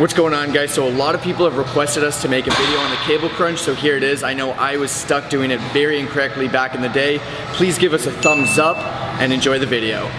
What's going on, guys? So a lot of people have requested us to make a video on the cable crunch, so here it is. I know I was stuck doing it very incorrectly back in the day. Please give us a thumbs up and enjoy the video.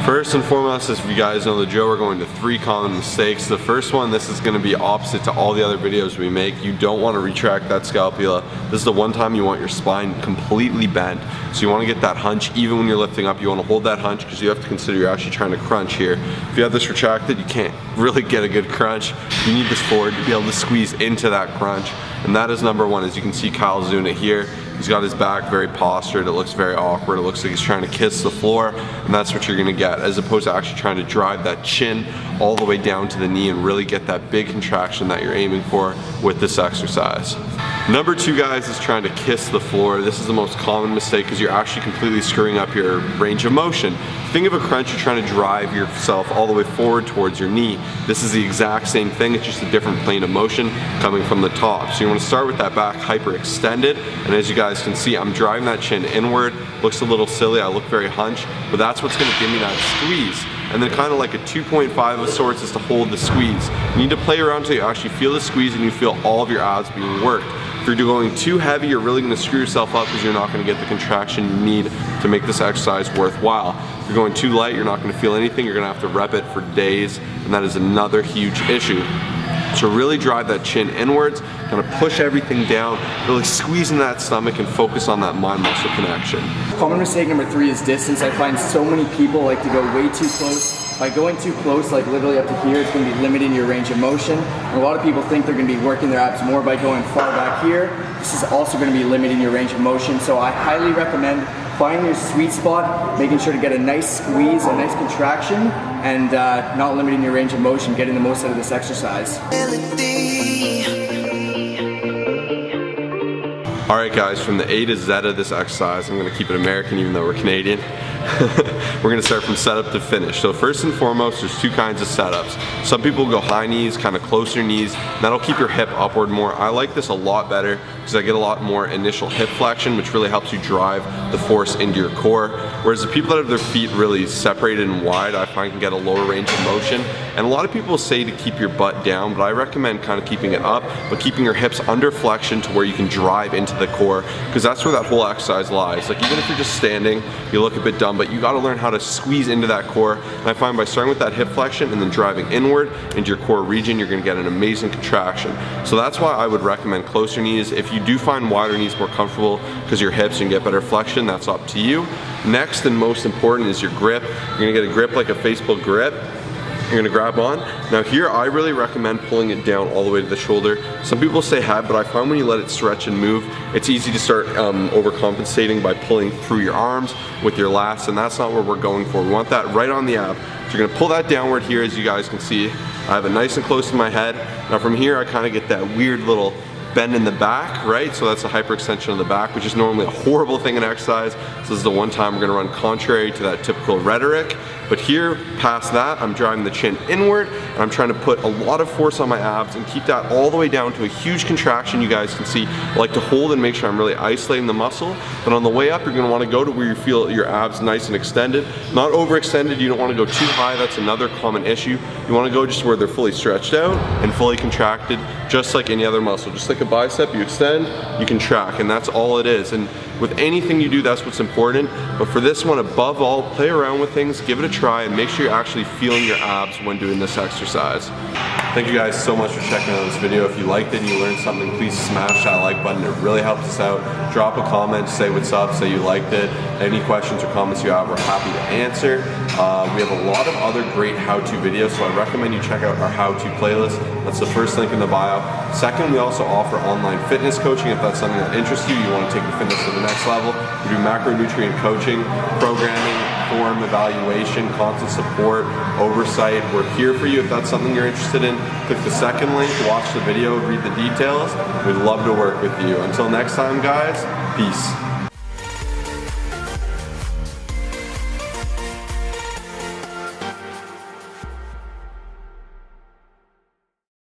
First and foremost, as you guys know the drill, we're going to 3 common mistakes. The first one, this is going to be opposite to all the other videos we make. You don't want to retract that scapula. This is the one time you want your spine completely bent. So you want to get that hunch even when you're lifting up. You want to hold that hunch because you have to consider you're actually trying to crunch here. If you have this retracted, you can't really get a good crunch. You need this forward to be able to squeeze into that crunch. And that is number one. As you can see, Kyle's doing it here. He's got his back very postured. It looks very awkward. It looks like he's trying to kiss the floor, and that's what you're gonna get, as opposed to actually trying to drive that chin all the way down to the knee and really get that big contraction that you're aiming for with this exercise. Number 2, guys, is trying to kiss the floor. This is the most common mistake because you're actually completely screwing up your range of motion. Think of a crunch, you're trying to drive yourself all the way forward towards your knee. This is the exact same thing, it's just a different plane of motion coming from the top. So you want to start with that back hyperextended, and as you guys can see, I'm driving that chin inward. Looks a little silly, I look very hunched, but that's what's going to give me that squeeze. And then kind of like a 2.5 of sorts is to hold the squeeze. You need to play around until you actually feel the squeeze and you feel all of your abs being worked. If you're going too heavy, you're really going to screw yourself up because you're not going to get the contraction you need to make this exercise worthwhile. If you're going too light, you're not going to feel anything. You're going to have to rep it for days, and that is another huge issue. So really drive that chin inwards, kind of push everything down, really squeeze in that stomach and focus on that mind-muscle connection. Common mistake number 3 is distance. I find so many people like to go way too close. By going too close, like literally up to here, it's going to be limiting your range of motion. And a lot of people think they're going to be working their abs more by going far back here. This is also going to be limiting your range of motion. So I highly recommend finding your sweet spot, making sure to get a nice squeeze, a nice contraction, and not limiting your range of motion, getting the most out of this exercise. Alright guys, from the A to Z of this exercise, I'm going to keep it American even though we're Canadian. We're going to start from setup to finish. So first and foremost, there's 2 kinds of setups. Some people go high knees, kind of closer knees. That'll keep your hip upward more. I like this a lot better because I get a lot more initial hip flexion, which really helps you drive the force into your core. Whereas the people that have their feet really separated and wide, I find can get a lower range of motion. And a lot of people say to keep your butt down, but I recommend kind of keeping it up, but keeping your hips under flexion to where you can drive into the core, because that's where that whole exercise lies. Like even if you're just standing, you look a bit dumb, but you got to learn how to squeeze into that core. And I find by starting with that hip flexion and then driving inward into your core region, you're going to get an amazing contraction. So that's why I would recommend closer knees. If you do find wider knees more comfortable because your hips and get better flexion, that's up to you. Next and most important is your grip. You're going to get a grip like a Facebook grip. You're gonna grab on. Now here, I really recommend pulling it down all the way to the shoulder. Some people say have, but I find when you let it stretch and move, it's easy to start overcompensating by pulling through your arms with your lats, and that's not what we're going for. We want that right on the ab. So you're gonna pull that downward here, as you guys can see. I have it nice and close to my head. Now from here, I kind of get that weird little bend in the back, right? So that's a hyperextension of the back, which is normally a horrible thing in exercise. So this is the one time we're gonna run contrary to that typical rhetoric. But here, past that, I'm driving the chin inward, and I'm trying to put a lot of force on my abs and keep that all the way down to a huge contraction. You guys can see, I like to hold and make sure I'm really isolating the muscle. But on the way up, you're gonna wanna go to where you feel your abs nice and extended. Not overextended, you don't wanna go too high, that's another common issue. You wanna go just where they're fully stretched out and fully contracted, just like any other muscle. Just like a bicep, you extend, you contract, and that's all it is. And with anything you do, that's what's important. But for this one, above all, play around with things, give it a try, and make sure you're actually feeling your abs when doing this exercise. Thank you guys so much for checking out this video. If you liked it and you learned something, please smash that like button. It really helps us out. Drop a comment, say what's up, say you liked it. Any questions or comments you have, we're happy to answer. We have a lot of other great how-to videos, so I recommend you check out our how-to playlist. That's the first link in the bio. Second, we also offer online fitness coaching. If that's something that interests you, you want to take your fitness to the next level. We do macronutrient coaching, programming, form evaluation, constant support, oversight. We're here for you if that's something you're interested in. Click the second link, watch the video, read the details. We'd love to work with you. Until next time, guys, peace.